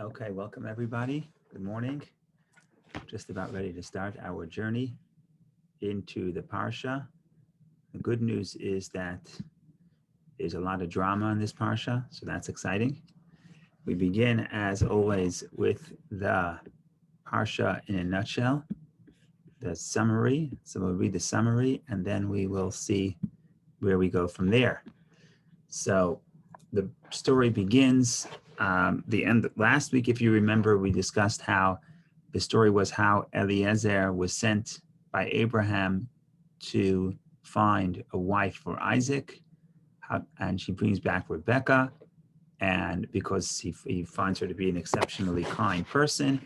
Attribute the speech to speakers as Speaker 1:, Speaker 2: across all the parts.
Speaker 1: Okay, welcome everybody. Good morning. Just about ready to start our journey into the Parsha. The good news is that there's a lot of drama in this Parsha, so that's exciting. We begin, as always, with the Parsha in a nutshell, the summary. So we'll read the summary, and then we will see where we go from there. So the story begins, the end last week, if you remember, we discussed how the story was how Eliezer was sent by Abraham to find a wife for Isaac, and she brings back Rebecca, and because he finds her to be an exceptionally kind person,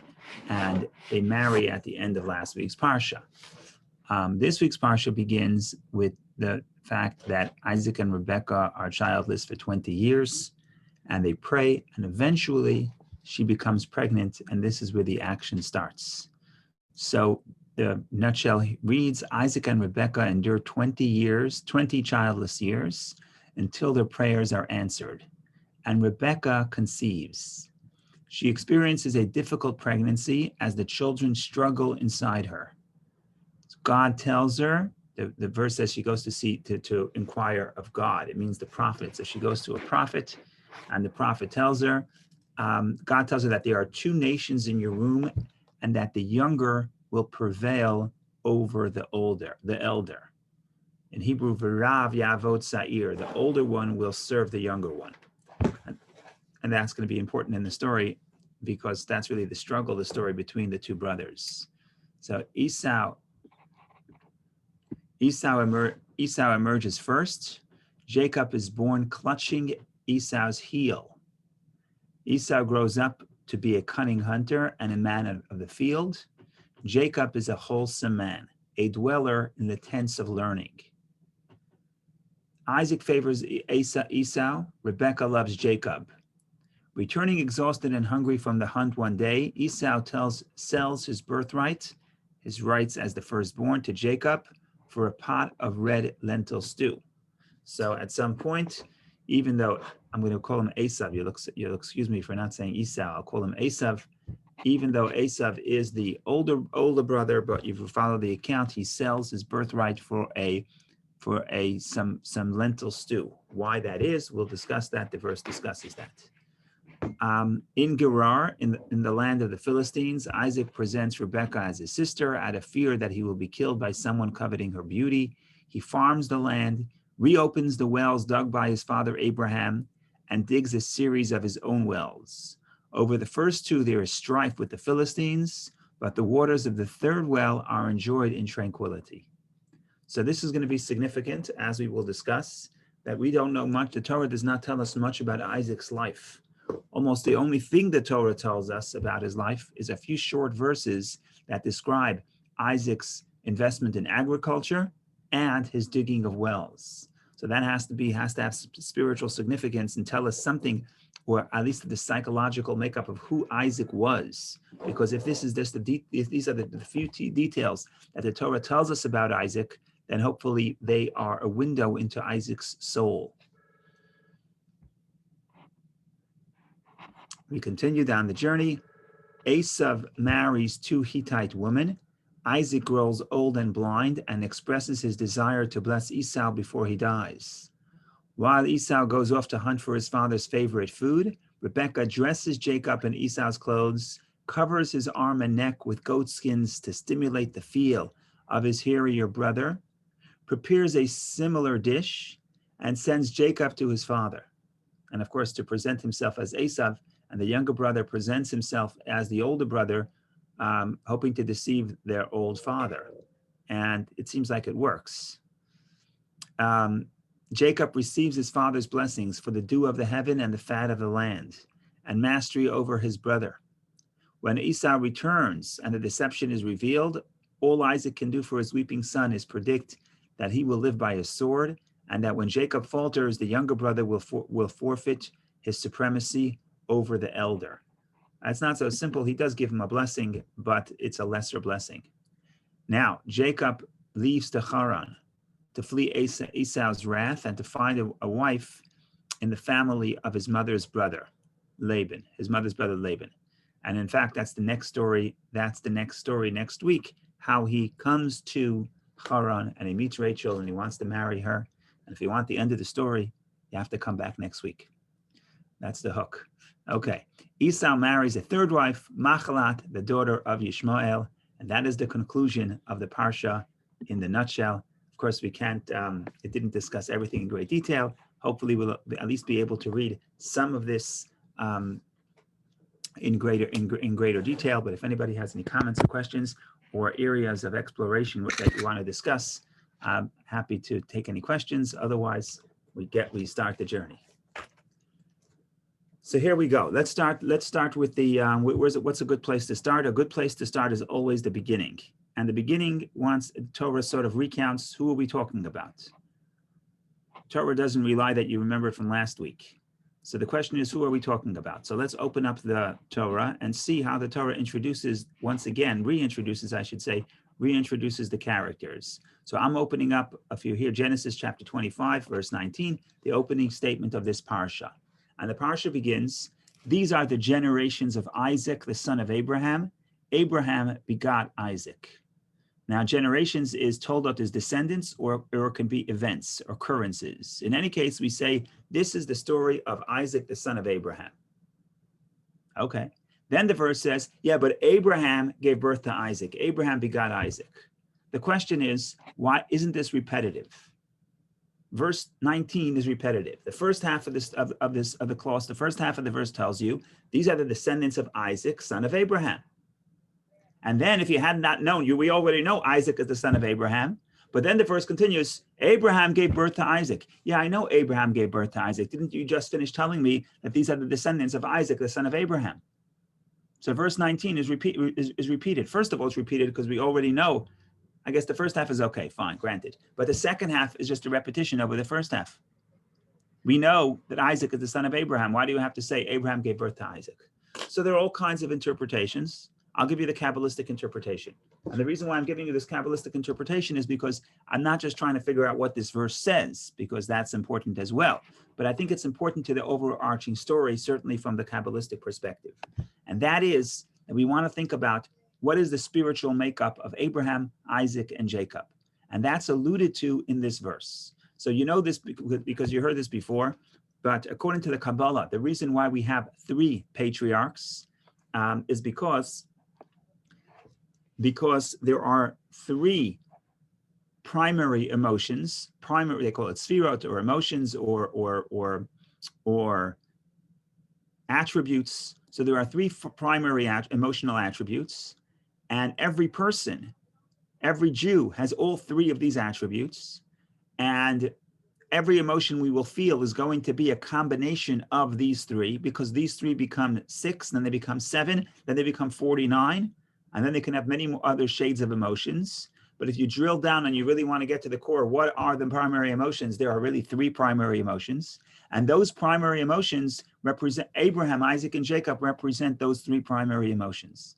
Speaker 1: and they marry at the end of last week's Parsha. This week's Parsha begins with the fact that Isaac and Rebecca are childless for 20 years, and they pray, and eventually she becomes pregnant, and this is where the action starts. So the nutshell reads, Isaac and Rebecca endure 20 childless years, until their prayers are answered, and Rebecca conceives. She experiences a difficult pregnancy as the children struggle inside her. God tells her, the verse says she goes to inquire of God. It means the prophet. So she goes to a prophet, and the prophet tells her, God tells her that there are two nations in your womb, and that the younger will prevail over the elder. In Hebrew, V'rav Yavot Sa'ir, the older one will serve the younger one. And that's going to be important in the story, because that's really the struggle, the story between the two brothers. So Esau emerges first. Jacob is born clutching Esau's heel. Esau grows up to be a cunning hunter and a man of the field. Jacob is a wholesome man, a dweller in the tents of learning. Isaac favors Esau. Rebekah loves Jacob. Returning exhausted and hungry from the hunt one day, Esau sells his birthright, his rights as the firstborn, to Jacob for a pot of red lentil stew. So at some point, even though I'm going to call him Esav, you'll excuse me for not saying Esau, I'll call him Esav, even though Esav is the older brother, but if you follow the account, he sells his birthright for some lentil stew. Why that is, we'll discuss that. The verse discusses that. In Gerar, in the land of the Philistines, Isaac presents Rebekah as his sister out of fear that he will be killed by someone coveting her beauty. He farms the land, reopens the wells dug by his father Abraham, and digs a series of his own wells. Over the first two, there is strife with the Philistines, but the waters of the third well are enjoyed in tranquility. So this is going to be significant, as we will discuss, that we don't know much. The Torah does not tell us much about Isaac's life. Almost the only thing the Torah tells us about his life is a few short verses that describe Isaac's investment in agriculture and his digging of wells. So that has to have spiritual significance and tell us something, or at least the psychological makeup of who Isaac was. Because if this is just if these are the few details that the Torah tells us about Isaac, then hopefully they are a window into Isaac's soul. We continue down the journey. Esav marries two Hittite women. Isaac grows old and blind and expresses his desire to bless Esau before he dies. While Esau goes off to hunt for his father's favorite food, Rebekah dresses Jacob in Esau's clothes, covers his arm and neck with goat skins to stimulate the feel of his hairier brother, prepares a similar dish, and sends Jacob to his father. And of course, to present himself as Esav, and the younger brother presents himself as the older brother, hoping to deceive their old father. And it seems like it works. Jacob receives his father's blessings for the dew of the heaven and the fat of the land, and mastery over his brother. When Esau returns and the deception is revealed, all Isaac can do for his weeping son is predict that he will live by a sword, and that when Jacob falters, the younger brother will forfeit his supremacy over the elder. It's not so simple. He does give him a blessing, but it's a lesser blessing. Now, Jacob leaves to Haran to flee Esau's wrath and to find a wife in the family of his mother's brother. Laban, his mother's brother Laban. And in fact, that's the next story. That's the next story next week, how he comes to Haran and he meets Rachel and he wants to marry her. And if you want the end of the story, you have to come back next week. That's the hook. Okay. Esau marries a third wife, Machalat, the daughter of Yishmael. And that is the conclusion of the Parsha in the nutshell. Of course, we can't, it didn't discuss everything in great detail. Hopefully we'll at least be able to read some of this in greater detail. But if anybody has any comments or questions or areas of exploration that you want to discuss, I'm happy to take any questions. Otherwise, we start the journey. So here we go. Let's start with the what's a good place to start? A good place to start is always the beginning. And the beginning, once Torah sort of recounts, who are we talking about? Torah doesn't rely that you remember it from last week. So the question is, who are we talking about? So let's open up the Torah and see how the Torah reintroduces the characters. So I'm opening up, if you hear Genesis chapter 25, verse 19, the opening statement of this parsha. And the parsha begins, these are the generations of Isaac, the son of Abraham. Abraham begot Isaac. Now, generations is toldot as descendants, or it can be events, occurrences. In any case, we say, this is the story of Isaac, the son of Abraham. Okay. Then the verse says, yeah, but Abraham gave birth to Isaac. Abraham begot Isaac. The question is, why isn't this repetitive? Verse 19 is repetitive. The first half of the clause, the first half of the verse tells you, these are the descendants of Isaac, son of Abraham. And then if you had not known, we already know Isaac is the son of Abraham. But then the verse continues, Abraham gave birth to Isaac. Yeah, I know Abraham gave birth to Isaac. Didn't you just finish telling me that these are the descendants of Isaac, the son of Abraham? So verse 19 is repeated. First of all, it's repeated because we already know. I guess the first half is okay, fine, granted. But the second half is just a repetition over the first half. We know that Isaac is the son of Abraham. Why do you have to say Abraham gave birth to Isaac? So there are all kinds of interpretations. I'll give you the Kabbalistic interpretation. And the reason why I'm giving you this Kabbalistic interpretation is because I'm not just trying to figure out what this verse says, because that's important as well. But I think it's important to the overarching story, certainly from the Kabbalistic perspective. And that is that we want to think about what is the spiritual makeup of Abraham, Isaac, and Jacob. And that's alluded to in this verse. So you know this because you heard this before, but according to the Kabbalah, the reason why we have 3 patriarchs is because there are 3 primary emotions, they call it sfirot, or emotions, or attributes. So there are 3 primary emotional attributes, and every person, every Jew has all 3 of these attributes, and every emotion we will feel is going to be a combination of these 3, because these 3 become 6, then they become 7, then they become 49, and then they can have many more other shades of emotions. But if you drill down and you really want to get to the core, what are the primary emotions? There are really 3 primary emotions. And those primary emotions represent Abraham, Isaac, and Jacob represent those 3 primary emotions.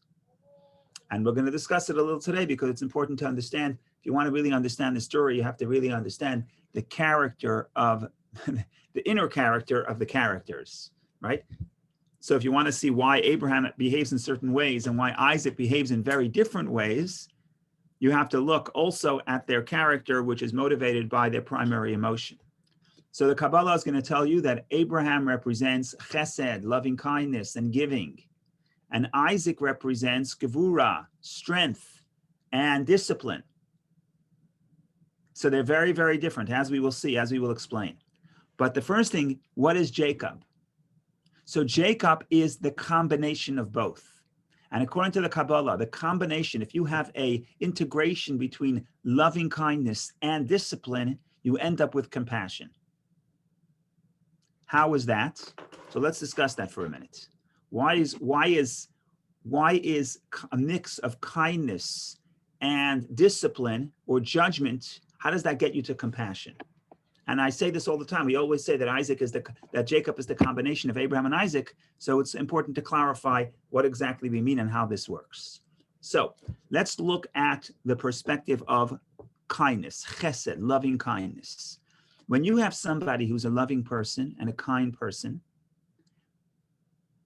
Speaker 1: And we're going to discuss it a little today because it's important to understand. If you want to really understand the story, you have to really understand the character of, the inner character of the characters, right? So if you want to see why Abraham behaves in certain ways and why Isaac behaves in very different ways, you have to look also at their character, which is motivated by their primary emotion. So the Kabbalah is going to tell you that Abraham represents chesed, loving kindness and giving. And Isaac represents gevura, strength and discipline. So they're very, very different, as we will see, as we will explain. But the first thing, what is Jacob? So Jacob is the combination of both. And according to the Kabbalah, the combination, if you have a integration between loving kindness and discipline, you end up with compassion. How is that? So let's discuss that for a minute. Why is a mix of kindness and discipline or judgment, how does that get you to compassion? And I say this all the time. We always say that Jacob is the combination of Abraham and Isaac. So it's important to clarify what exactly we mean and how this works. So let's look at the perspective of kindness, chesed, loving kindness. When you have somebody who's a loving person and a kind person,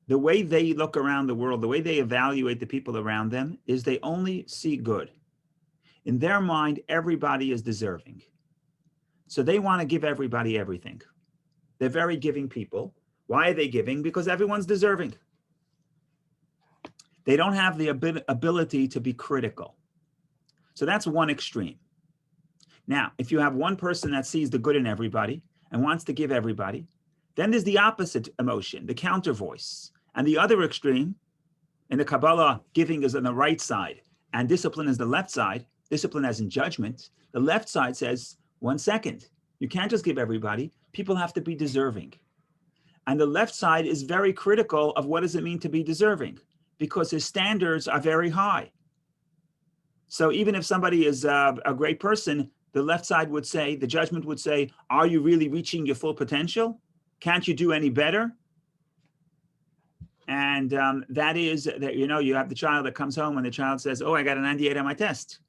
Speaker 1: the way they look around the world, the way they evaluate the people around them is they only see good. In their mind, everybody is deserving. So they want to give everybody everything. They're very giving people. Why are they giving? Because everyone's deserving. They don't have the ability to be critical. So that's one extreme. Now, if you have one person that sees the good in everybody and wants to give everybody, then there's the opposite emotion, the counter voice. And the other extreme, in the Kabbalah, giving is on the right side and discipline is the left side, discipline as in judgment. The left side says, 1 second, you can't just give everybody. People have to be deserving. And the left side is very critical of what does it mean to be deserving, because his standards are very high. So even if somebody is a great person, the left side would say, the judgment would say, are you really reaching your full potential? Can't you do any better? And that is that, you have the child that comes home and the child says, oh, I got a 98 on my test.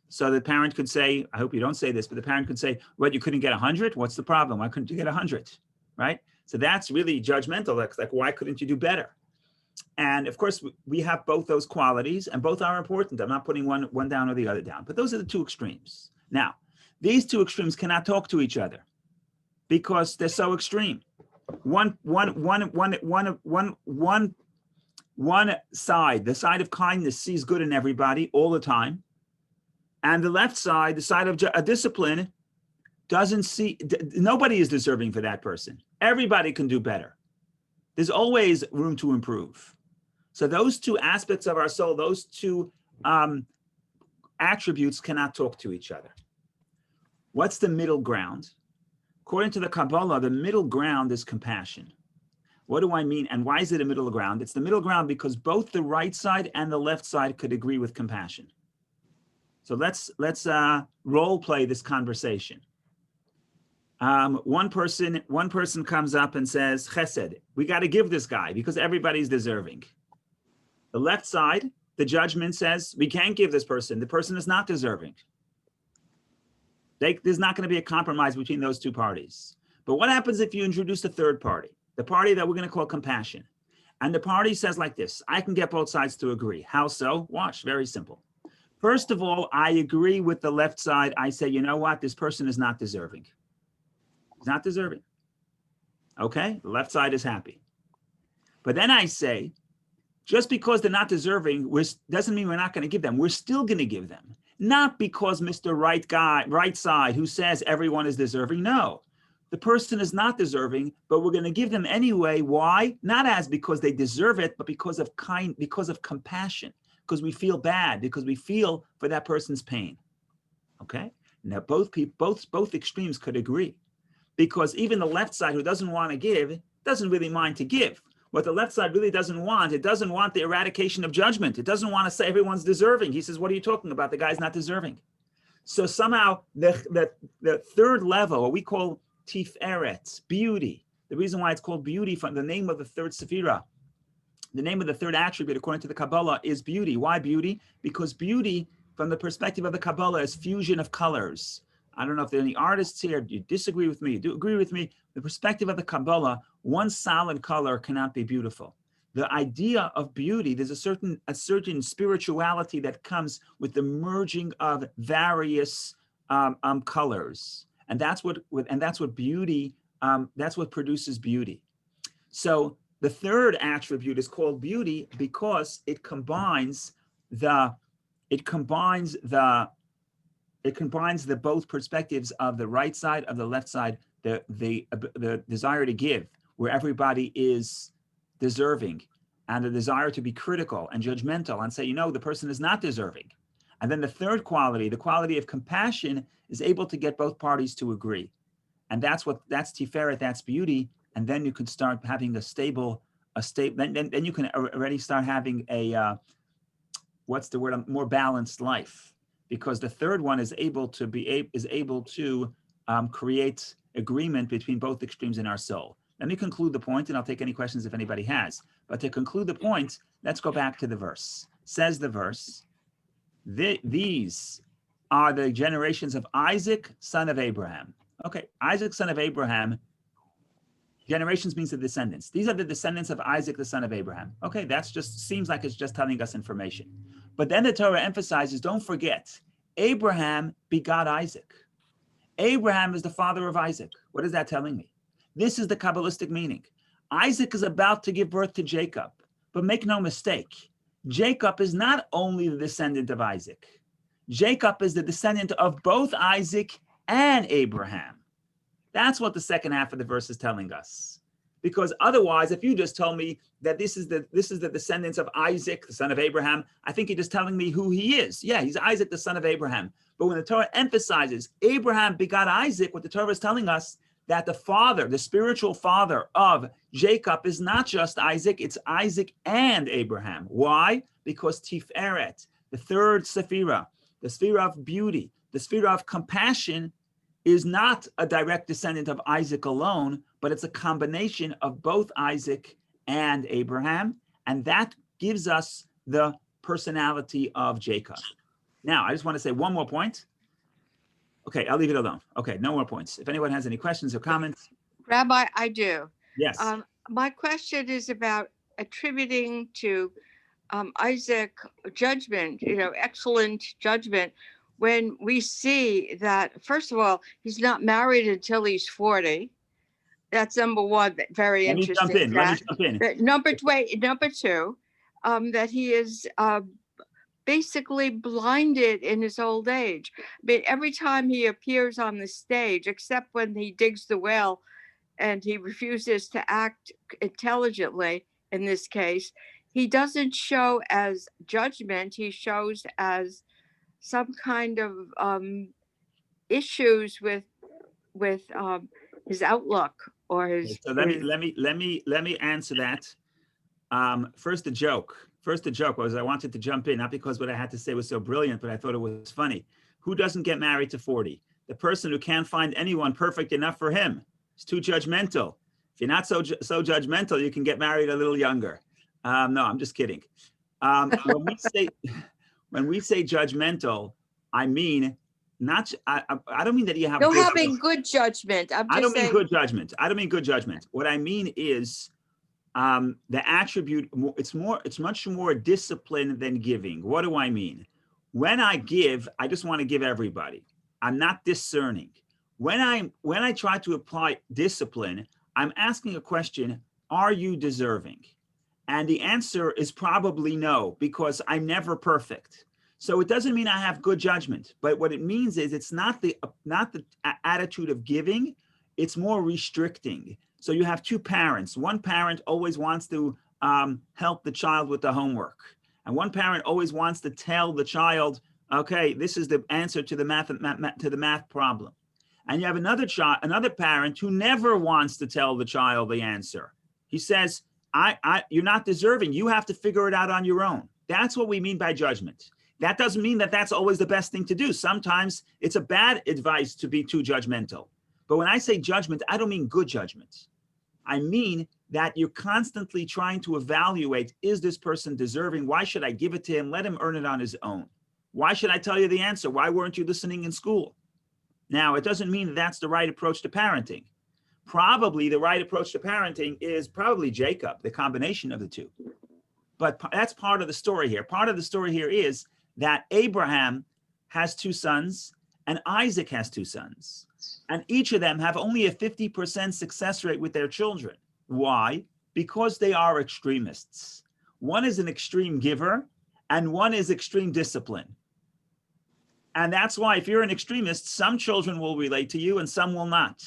Speaker 1: So the parent could say, I hope you don't say this, but the parent could say, what, you couldn't get 100? What's the problem? Why couldn't you get 100? Right? So that's really judgmental. That's like, why couldn't you do better? And of course, we have both those qualities and both are important. I'm not putting one down or the other down, but those are the two extremes. Now, these two extremes cannot talk to each other because they're so extreme. One side, the side of kindness, sees good in everybody all the time. And the left side, the side of a discipline, doesn't see, nobody is deserving for that person. Everybody can do better. There's always room to improve. So those two aspects of our soul, those two attributes cannot talk to each other. What's the middle ground? According to the Kabbalah, the middle ground is compassion. What do I mean? And why is it a middle ground? It's the middle ground because both the right side and the left side could agree with compassion. So let's role play this conversation. One person comes up and says, Chesed, we got to give this guy because everybody's deserving. The left side, the judgment says, we can't give this person. The person is not deserving. There's not going to be a compromise between those two parties. But what happens if you introduce a third party? The party that we're going to call compassion. And the party says like this, I can get both sides to agree. How so? Watch, very simple. First of all, I agree with the left side. I say, you know what? This person is not deserving. He's not deserving. Okay, the left side is happy. But then I say, just because they're not deserving doesn't mean we're not going to give them. We're still going to give them. Not because Mr. Right side, who says everyone is deserving. No, the person is not deserving, but we're going to give them anyway. Why? Not as because they deserve it, but because of compassion, because we feel bad, because we feel for that person's pain. Okay. Now both extremes could agree. Because even the left side who doesn't want to give, doesn't really mind to give. What the left side really doesn't want, it doesn't want the eradication of judgment. It doesn't want to say everyone's deserving. He says, what are you talking about? The guy's not deserving. So somehow the third level, what we call tiferet, beauty, the reason why it's called beauty from the name of the third sephira, the name of the third attribute according to the Kabbalah is beauty. Why beauty? Because beauty from the perspective of the Kabbalah is fusion of colors. I don't know if there are any artists here. Do you disagree with me? Do you agree with me? The perspective of the Kabbalah, one solid color cannot be beautiful. The idea of beauty, there's a certain spirituality that comes with the merging of various colors, and that's what beauty. That's what produces beauty. So the third attribute is called beauty because it combines the both perspectives of the right side, of the left side, the desire to give, where everybody is deserving, and the desire to be critical and judgmental and say, the person is not deserving. And then the third quality, the quality of compassion, is able to get both parties to agree. And that's Tiferet, that's beauty. And then you can start having then you can already start having a more balanced life. Because the third one is able to create agreement between both extremes in our soul. Let me conclude the point, and I'll take any questions if anybody has. But to conclude the point, let's go back to the verse. Says the verse, these are the generations of Isaac, son of Abraham. Okay, Isaac, son of Abraham, Generations means the descendants. These are the descendants of Isaac, the son of Abraham. Okay, that's just seems like it's just telling us information. But then the Torah emphasizes, don't forget, Abraham begot Isaac. Abraham is the father of Isaac. What is that telling me? This is the Kabbalistic meaning. Isaac is about to give birth to Jacob, but make no mistake, Jacob is not only the descendant of Isaac. Jacob is the descendant of both Isaac and Abraham. That's what the second half of the verse is telling us. Because otherwise, if you just told me that this is the descendants of Isaac, the son of Abraham, I think you're just telling me who he is. Yeah, he's Isaac, the son of Abraham. But when the Torah emphasizes Abraham begot Isaac, what the Torah is telling us that the father, the spiritual father of Jacob is not just Isaac, it's Isaac and Abraham. Why? Because Tiferet, the third Sephirah, the Sephirah of beauty, the Sephirah of compassion, is not a direct descendant of Isaac alone, but it's a combination of both Isaac and Abraham. And that gives us the personality of Jacob. Now, I just want to say one more point. Okay, I'll leave it alone. Okay, no more points. If anyone has any questions or comments.
Speaker 2: Rabbi, I do.
Speaker 1: Yes.
Speaker 2: My question is about attributing to Isaac judgment, excellent judgment, when we see that, first of all, he's not married until he's 40. That's number one, very interesting.
Speaker 1: Let me jump in.
Speaker 2: Number two, that he is basically blinded in his old age. I mean, every time he appears on the stage, except when he digs the well and he refuses to act intelligently in this case, he doesn't show as judgment, he shows as some kind of issues with his outlook or his.
Speaker 1: So let me answer that. First, the joke was I wanted to jump in, not because what I had to say was so brilliant, but I thought it was funny. Who doesn't get married to 40? The person who can't find anyone perfect enough for him. It's too judgmental. If you're not so judgmental, you can get married a little younger. No, I'm just kidding. When we say judgmental, I mean not. I don't mean that you have.
Speaker 2: You're having good judgment.
Speaker 1: I don't mean good judgment. I don't mean good judgment. What I mean is the attribute. It's much more discipline than giving. What do I mean? When I give, I just want to give everybody. I'm not discerning. When I try to apply discipline, I'm asking a question: are you deserving? And the answer is probably no, because I'm never perfect. So it doesn't mean I have good judgment, but what it means is it's not the attitude of giving, it's more restricting. So you have two parents. One parent always wants to help the child with the homework. And one parent always wants to tell the child, okay, this is the answer to the math problem. And you have another parent who never wants to tell the child the answer. He says, you're not deserving. You have to figure it out on your own. That's what we mean by judgment. That doesn't mean that that's always the best thing to do. Sometimes it's a bad advice to be too judgmental. But when I say judgment, I don't mean good judgment. I mean that you're constantly trying to evaluate, is this person deserving? Why should I give it to him? Let him earn it on his own. Why should I tell you the answer? Why weren't you listening in school? Now, it doesn't mean that that's the right approach to parenting. Probably the right approach to parenting is probably Jacob, the combination of the two. But that's part of the story here. Part of the story here is that Abraham has two sons and Isaac has two sons. And each of them have only a 50% success rate with their children. Why? Because they are extremists. One is an extreme giver and one is extreme discipline. And that's why if you're an extremist, some children will relate to you and some will not.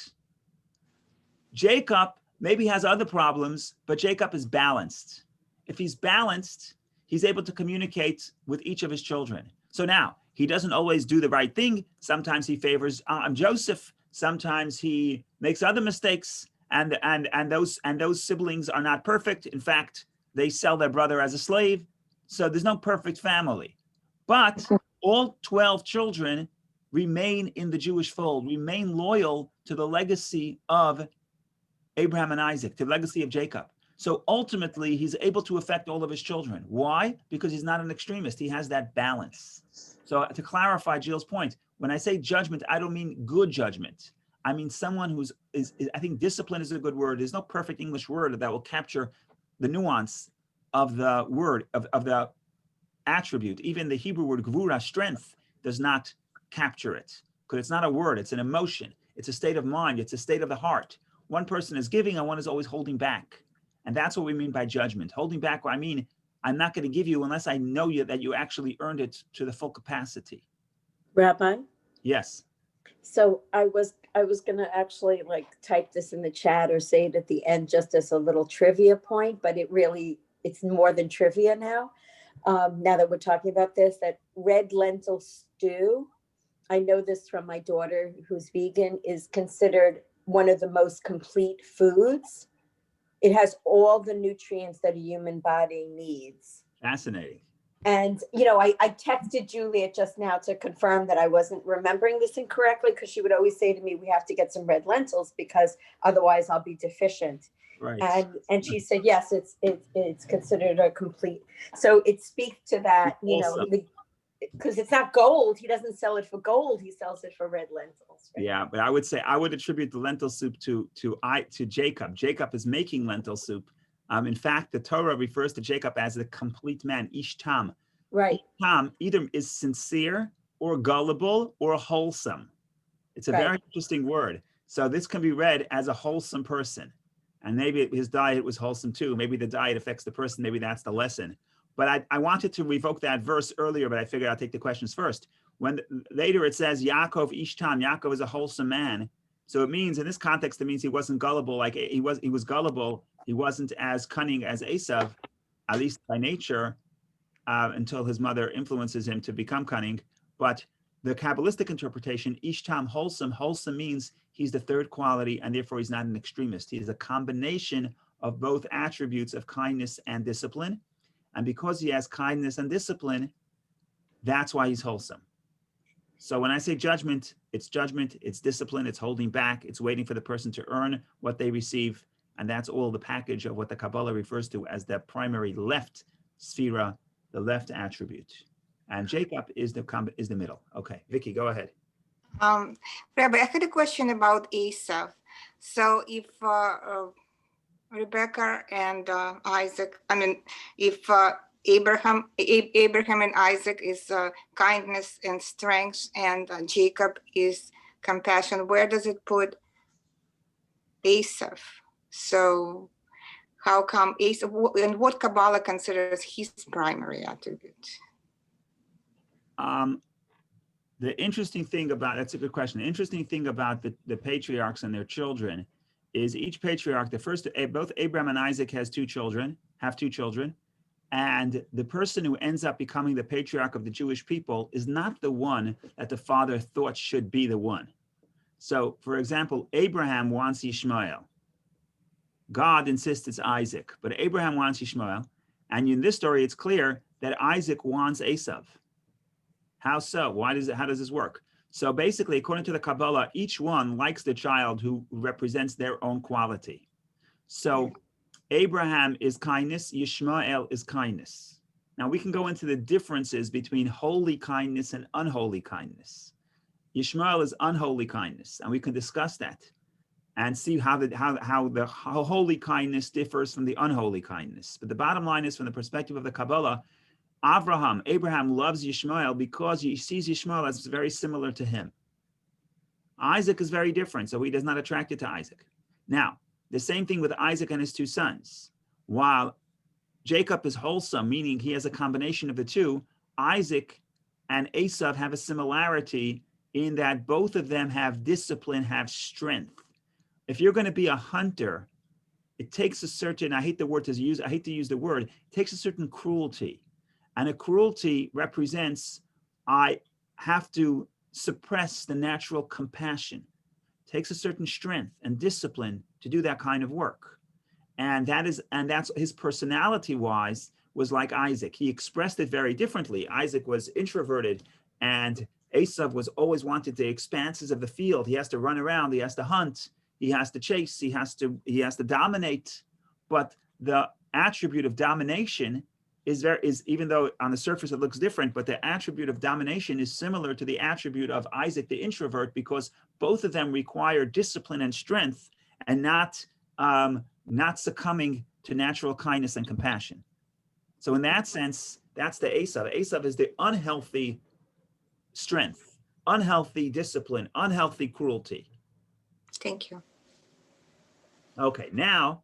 Speaker 1: Jacob maybe has other problems, but Jacob is balanced. If he's balanced, he's able to communicate with each of his children. So now, he doesn't always do the right thing. Sometimes he favors Joseph. Sometimes he makes other mistakes, and those siblings are not perfect. In fact, they sell their brother as a slave. So there's no perfect family. But all 12 children remain in the Jewish fold, remain loyal to the legacy of Abraham and Isaac, to the legacy of Jacob. So ultimately, he's able to affect all of his children. Why? Because he's not an extremist. He has that balance. So to clarify Jill's point, when I say judgment, I don't mean good judgment. I mean someone is I think discipline is a good word. There's no perfect English word that will capture the nuance of the word, of the attribute. Even the Hebrew word gvura, strength, does not capture it, because it's not a word, it's an emotion. It's a state of mind, it's a state of the heart. One person is giving and one is always holding back. And that's what we mean by judgment. Holding back, I mean, I'm not going to give you unless I know you that you actually earned it to the full capacity.
Speaker 3: Rabbi?
Speaker 1: Yes.
Speaker 3: So I was gonna actually like type this in the chat or say it at the end just as a little trivia point, but it's more than trivia now. Now that we're talking about this, that red lentil stew, I know this from my daughter who's vegan, is considered one of the most complete foods. It has all the nutrients that a human body needs.
Speaker 1: Fascinating.
Speaker 3: And, I texted Juliet just now to confirm that I wasn't remembering this incorrectly, because she would always say to me, we have to get some red lentils because otherwise I'll be deficient.
Speaker 1: Right.
Speaker 3: And she said, yes, it's considered a complete. So it speaks to that, because it's not gold. He doesn't sell it for gold. He sells it for red lentils. Right?
Speaker 1: Yeah, but I would say I would attribute the lentil soup to Jacob. Jacob is making lentil soup. In fact, the Torah refers to Jacob as the complete man, ish tam.
Speaker 3: Right.
Speaker 1: Ish tam either is sincere or gullible or wholesome. It's a very interesting word. So this can be read as a wholesome person. And maybe his diet was wholesome too. Maybe the diet affects the person. Maybe that's the lesson. But I wanted to revoke that verse earlier, but I figured I'll take the questions first. When later it says Yaakov ish tam, Yaakov is a wholesome man. So it means, in this context, it means he wasn't gullible. Like he was gullible. He wasn't as cunning as Esav, at least by nature, until his mother influences him to become cunning. But the Kabbalistic interpretation, ish tam, wholesome means he's the third quality, and therefore he's not an extremist. He's a combination of both attributes of kindness and discipline. And because he has kindness and discipline, that's why he's wholesome. So when I say judgment, it's discipline, it's holding back, it's waiting for the person to earn what they receive. And that's all the package of what the Kabbalah refers to as the primary left sphera, the left attribute. And Jacob is the middle. Okay, Vicky, go ahead.
Speaker 4: Rabbi, I had a question about Esav. So if Rebecca and Isaac, if Abraham and Isaac is kindness and strength, and Jacob is compassion, where does it put Esav? So how come Esav, and what Kabbalah considers his primary attribute?
Speaker 1: The interesting thing about, that's a good question. The interesting thing about the patriarchs and their children is each patriarch, both Abraham and Isaac have two children, and the person who ends up becoming the patriarch of the Jewish people is not the one that the father thought should be the one. So, for example, Abraham wants Ishmael. God insists it's Isaac, but Abraham wants Ishmael. And in this story, it's clear that Isaac wants Esav. How so? How does this work? So basically, according to the Kabbalah, each one likes the child who represents their own quality. So Abraham is kindness, Yishmael is kindness. Now we can go into the differences between holy kindness and unholy kindness. Yishmael is unholy kindness, and we can discuss that and see how the holy kindness differs from the unholy kindness. But the bottom line is, from the perspective of the Kabbalah, Abraham loves Yishmael because he sees Yishmael as very similar to him. Isaac is very different, so he does not attracted to Isaac. Now, the same thing with Isaac and his two sons. While Jacob is wholesome, meaning he has a combination of the two, Isaac and Esav have a similarity in that both of them have discipline, have strength. If you're going to be a hunter, it takes a certain, I hate to use the word, it takes a certain cruelty. And a cruelty represents, I have to suppress the natural compassion. It takes a certain strength and discipline to do that kind of work. And that's his personality-wise was like Isaac. He expressed it very differently. Isaac was introverted, and Esav was always wanted the expanses of the field. He has to run around, he has to hunt, he has to chase, he has to dominate. But the attribute of domination is even though on the surface it looks different, but the attribute of domination is similar to the attribute of Isaac the introvert, because both of them require discipline and strength, and not succumbing to natural kindness and compassion. So in that sense, that's the Esav. Esav is the unhealthy strength, unhealthy discipline, unhealthy cruelty.
Speaker 4: Thank you.
Speaker 1: Okay, now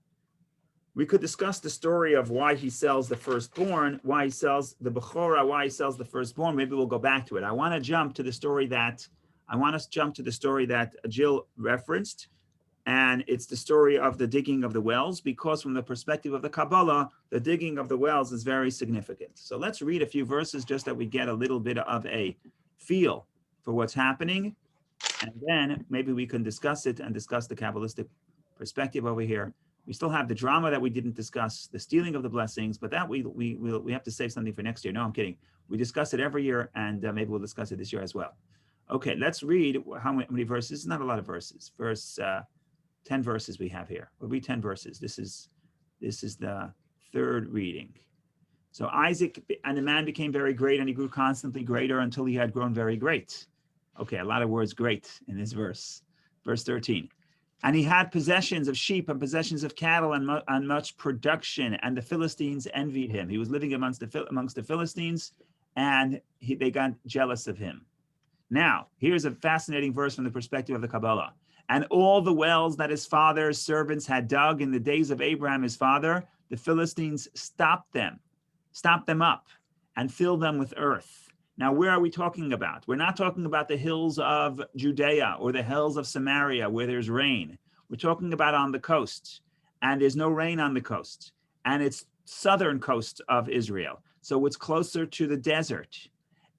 Speaker 1: we could discuss the story of why he sells the firstborn, why he sells the Bechorah, why he sells the firstborn. Maybe we'll go back to it. I want to jump to the story that Jill referenced, and it's the story of the digging of the wells, because from the perspective of the Kabbalah, the digging of the wells is very significant. So let's read a few verses just that we get a little bit of a feel for what's happening, and then maybe we can discuss it and discuss the Kabbalistic perspective over here. We still have the drama that we didn't discuss, the stealing of the blessings, but that we have to save something for next year. No, I'm kidding. We discuss it every year, and maybe we'll discuss it this year as well. Okay, let's read how many verses. Not a lot of verses. 10 verses we have here. We'll read 10 verses. This is the third reading. So Isaac and the man became very great, and he grew constantly greater until he had grown very great. Okay, a lot of words great in this verse. Verse 13. And he had possessions of sheep and possessions of cattle and much production, and the Philistines envied him. He was living amongst the Philistines, and they got jealous of him. Now, here's a fascinating verse from the perspective of the Kabbalah. And all the wells that his father's servants had dug in the days of Abraham, his father, the Philistines stopped them up and filled them with earth. Now, where are we talking about? We're not talking about the hills of Judea or the hills of Samaria where there's rain. We're talking about on the coast, and there's no rain on the coast, and it's southern coast of Israel. So it's closer to the desert.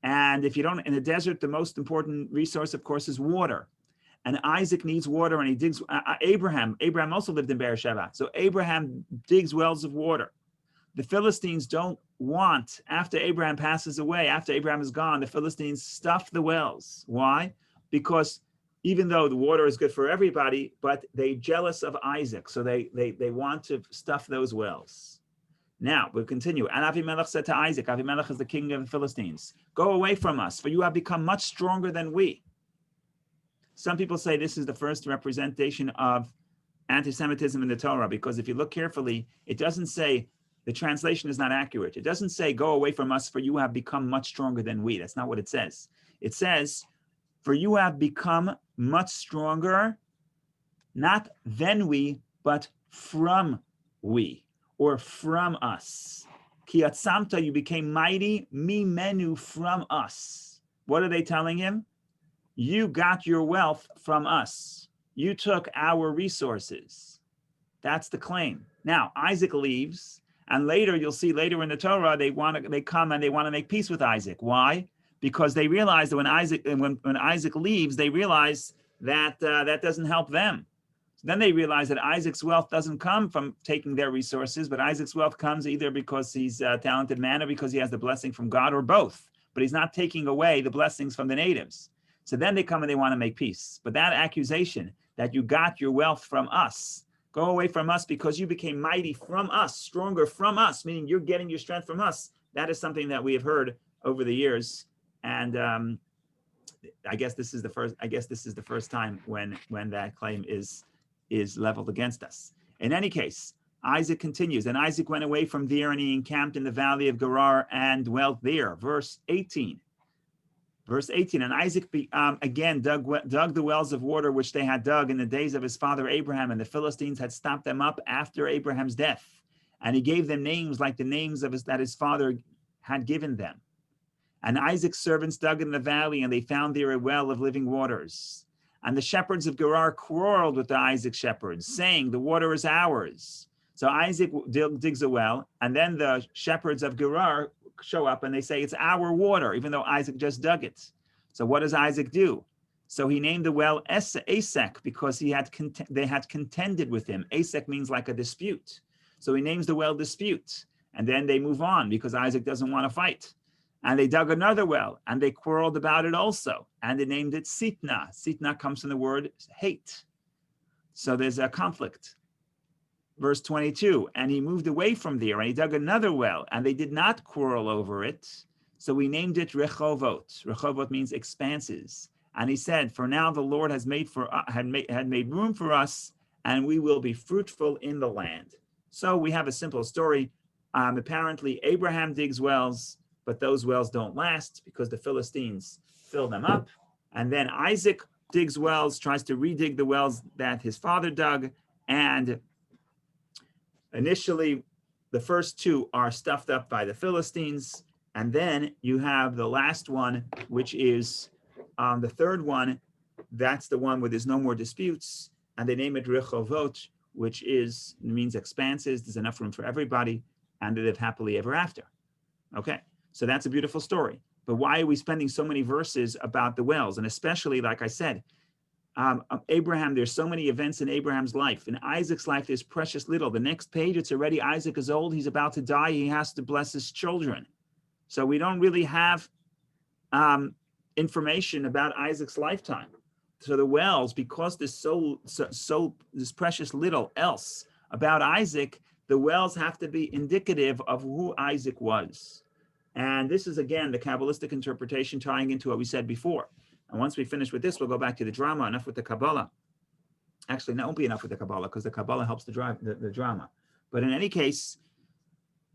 Speaker 1: And if you don't, in the desert, the most important resource, of course, is water. And Isaac needs water, and he digs. Abraham also lived in Beersheba. So Abraham digs wells of water. The Philistines don't want, after Abraham passes away, after Abraham is gone, the Philistines stuff the wells. Why? Because even though the water is good for everybody, but they're jealous of Isaac. So they want to stuff those wells. Now, we'll continue. And Avimelech said to Isaac, Avimelech is the king of the Philistines, go away from us, for you have become much stronger than we. Some people say this is the first representation of anti-Semitism in the Torah, because if you look carefully, it doesn't say, the translation is not accurate. It doesn't say, go away from us, for you have become much stronger than we. That's not what it says. It says, for you have become much stronger, not than we, but from we, or from us. Ki atzamta, you became mighty, mimenu, from us. What are they telling him? You got your wealth from us. You took our resources. That's the claim. Now, Isaac leaves, and later you'll see later in the Torah, they come and they want to make peace with Isaac. Why? Because they realize that when Isaac leaves, they realize that that doesn't help them. So then they realize that Isaac's wealth doesn't come from taking their resources, but Isaac's wealth comes either because he's a talented man or because he has the blessing from God, or both. But he's not taking away the blessings from the natives. So then they come and they want to make peace. But that accusation that you got your wealth from us, go away from us because you became mighty from us, stronger from us, meaning you're getting your strength from us. That is something that we have heard over the years. And I guess this is the first time when that claim is leveled against us. In any case, Isaac continues. And Isaac went away from there, and he encamped in the valley of Gerar and dwelt there. Verse 18. And Isaac again dug the wells of water which they had dug in the days of his father Abraham, and the Philistines had stopped them up after Abraham's death. And he gave them names like the names that his father had given them. And Isaac's servants dug in the valley, and they found there a well of living waters. And the shepherds of Gerar quarreled with the Isaac shepherds, saying, the water is ours. So Isaac digs a well, and then the shepherds of Gerar show up and they say, it's our water, even though Isaac just dug it. So what does Isaac do? So he named the well Esek, because they had contended with him. Esek means like a dispute. So he names the well Dispute. And then they move on because Isaac doesn't want to fight. And they dug another well, and they quarreled about it also. And they named it Sitna. Sitna comes from the word hate. So there's a conflict. verse 22, and he moved away from there and he dug another well, and they did not quarrel over it. So we named it Rechovot. Rechovot means expanses. And he said, for now the Lord has made had made room for us, and we will be fruitful in the land. So we have a simple story. Apparently Abraham digs wells, but those wells don't last because the Philistines fill them up. And then Isaac digs wells, tries to redig the wells that his father dug. And initially, the first two are stuffed up by the Philistines. And then you have the last one, which is the third one. That's the one where there's no more disputes. And they name it Rechovot, which means expanses. There's enough room for everybody. And they live happily ever after. Okay, so that's a beautiful story. But why are we spending so many verses about the wells? And especially, like I said, Abraham, there's so many events in Abraham's life. In Isaac's life, there's precious little. The next page, it's already Isaac is old. He's about to die. He has to bless his children. So we don't really have information about Isaac's lifetime. So the wells, because there's there's precious little else about Isaac, the wells have to be indicative of who Isaac was. And this is, again, the Kabbalistic interpretation tying into what we said before. And once we finish with this, we'll go back to the drama. Enough with the Kabbalah. Actually, that won't be enough with the Kabbalah because the Kabbalah helps to drive the drama. But in any case,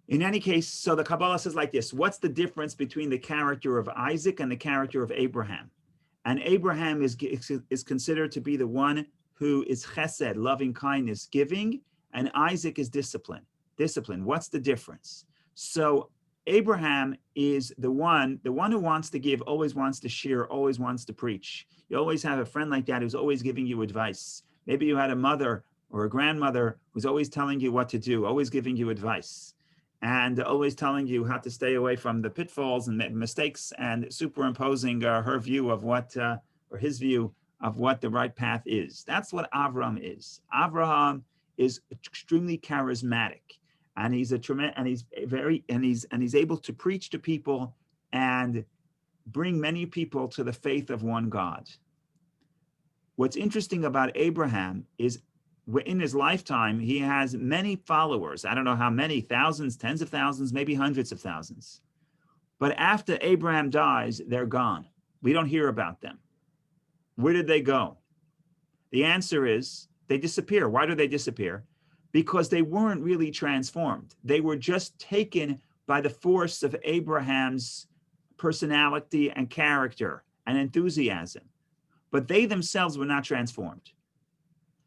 Speaker 1: so the Kabbalah says like this: what's the difference between the character of Isaac and the character of Abraham? And Abraham is considered to be the one who is chesed, loving kindness, giving, and Isaac is discipline. Discipline. What's the difference? So Abraham is the one who wants to give, always wants to share, always wants to preach. You always have a friend like that who's always giving you advice. Maybe you had a mother or a grandmother who's always telling you what to do, always giving you advice, and always telling you how to stay away from the pitfalls and mistakes, and superimposing her view of what, or his view of what the right path is. That's what Avraham is. Avraham is extremely charismatic. And he's able to preach to people and bring many people to the faith of one God. What's interesting about Abraham is in his lifetime, he has many followers. I don't know how many, thousands, tens of thousands, maybe hundreds of thousands. But after Abraham dies, they're gone. We don't hear about them. Where did they go? The answer is they disappear. Why do they disappear? Because they weren't really transformed. They were just taken by the force of Abraham's personality and character and enthusiasm. But they themselves were not transformed.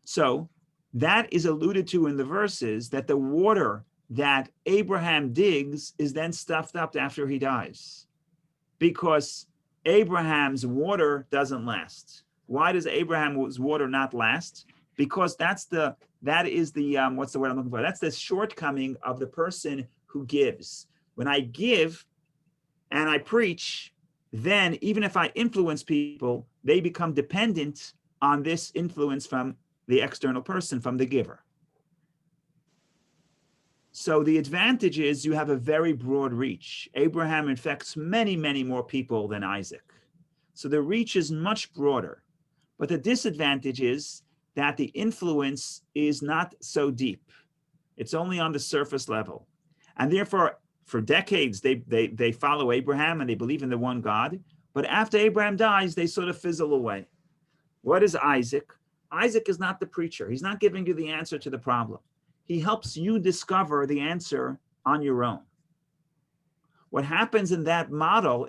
Speaker 1: So that is alluded to in the verses, that the water that Abraham digs is then stuffed up after he dies. Because Abraham's water doesn't last. Why does Abraham's water not last? Because that is the what's the word I'm looking for? That's the shortcoming of the person who gives. When I give and I preach, then even if I influence people, they become dependent on this influence from the external person, from the giver. So the advantage is you have a very broad reach. Abraham infects many, many more people than Isaac. So the reach is much broader. But the disadvantage is that the influence is not so deep. It's only on the surface level. And therefore, for decades, they follow Abraham and they believe in the one God. But after Abraham dies, they sort of fizzle away. What is Isaac? Isaac is not the preacher. He's not giving you the answer to the problem. He helps you discover the answer on your own. What happens in that model,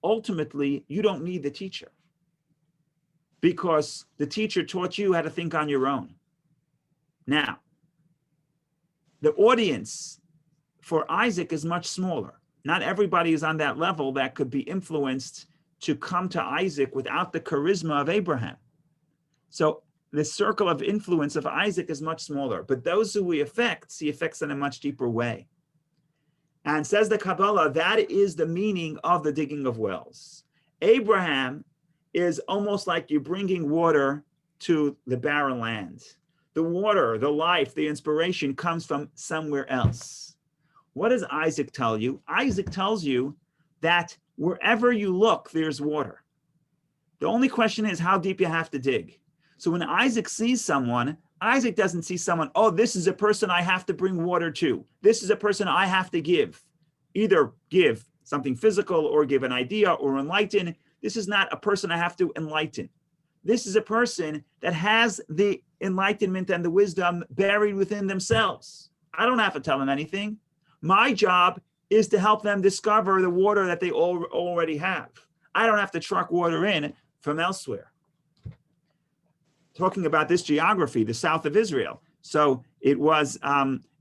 Speaker 1: ultimately, you don't need the teacher, because the teacher taught you how to think on your own. Now, the audience for Isaac is much smaller. Not everybody is on that level that could be influenced to come to Isaac without the charisma of Abraham. So the circle of influence of Isaac is much smaller, but those who he affects in a much deeper way. And says the Kabbalah, that is the meaning of the digging of wells. Abraham is almost like you're bringing water to the barren land. The water, the life, the inspiration comes from somewhere else. What does Isaac tell you? Isaac tells you that wherever you look, there's water. The only question is how deep you have to dig. So when Isaac sees someone, Isaac doesn't see someone, oh, this is a person I have to bring water to. This is a person I have to give. Either give something physical or give an idea or enlighten. This is not a person I have to enlighten. This is a person that has the enlightenment and the wisdom buried within themselves. I don't have to tell them anything. My job is to help them discover the water that they already have. I don't have to truck water in from elsewhere. Talking about this geography, the south of Israel. So it was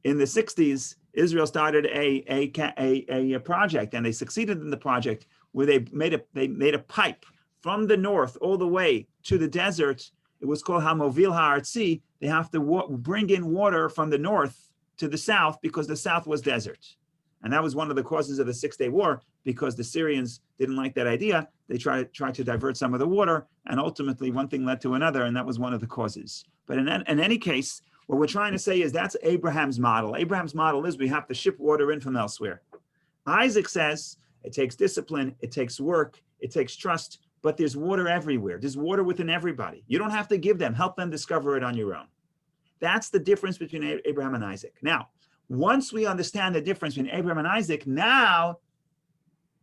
Speaker 1: in the 60s, Israel started a project, and they succeeded in the project where they made a pipe from the north all the way to the desert. It was called Hamovil Ha'artzi. They have to bring in water from the north to the south because the south was desert. And that was one of the causes of the 6-Day War, because the Syrians didn't like that idea. They tried to divert some of the water, and ultimately one thing led to another, and that was one of the causes. But in any case, what we're trying to say is that's Abraham's model. Abraham's model is we have to ship water in from elsewhere. Isaac says it takes discipline, it takes work, it takes trust, but there's water everywhere. There's water within everybody. You don't have to give them, help them discover it on your own. That's the difference between Abraham and Isaac. Now, once we understand the difference between Abraham and Isaac, now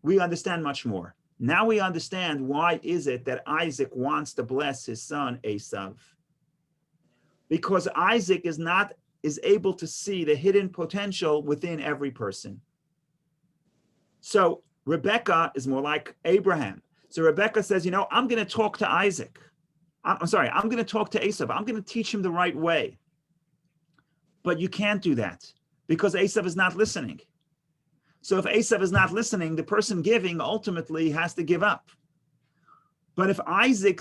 Speaker 1: we understand much more. Now we understand why is it that Isaac wants to bless his son Esav. Because Isaac is able to see the hidden potential within every person. So Rebecca is more like Abraham. So Rebecca says, I'm going to talk to Isaac. I'm going to talk to Esav. I'm going to teach him the right way. But you can't do that because Esav is not listening. So if Esav is not listening, the person giving ultimately has to give up. But if Isaac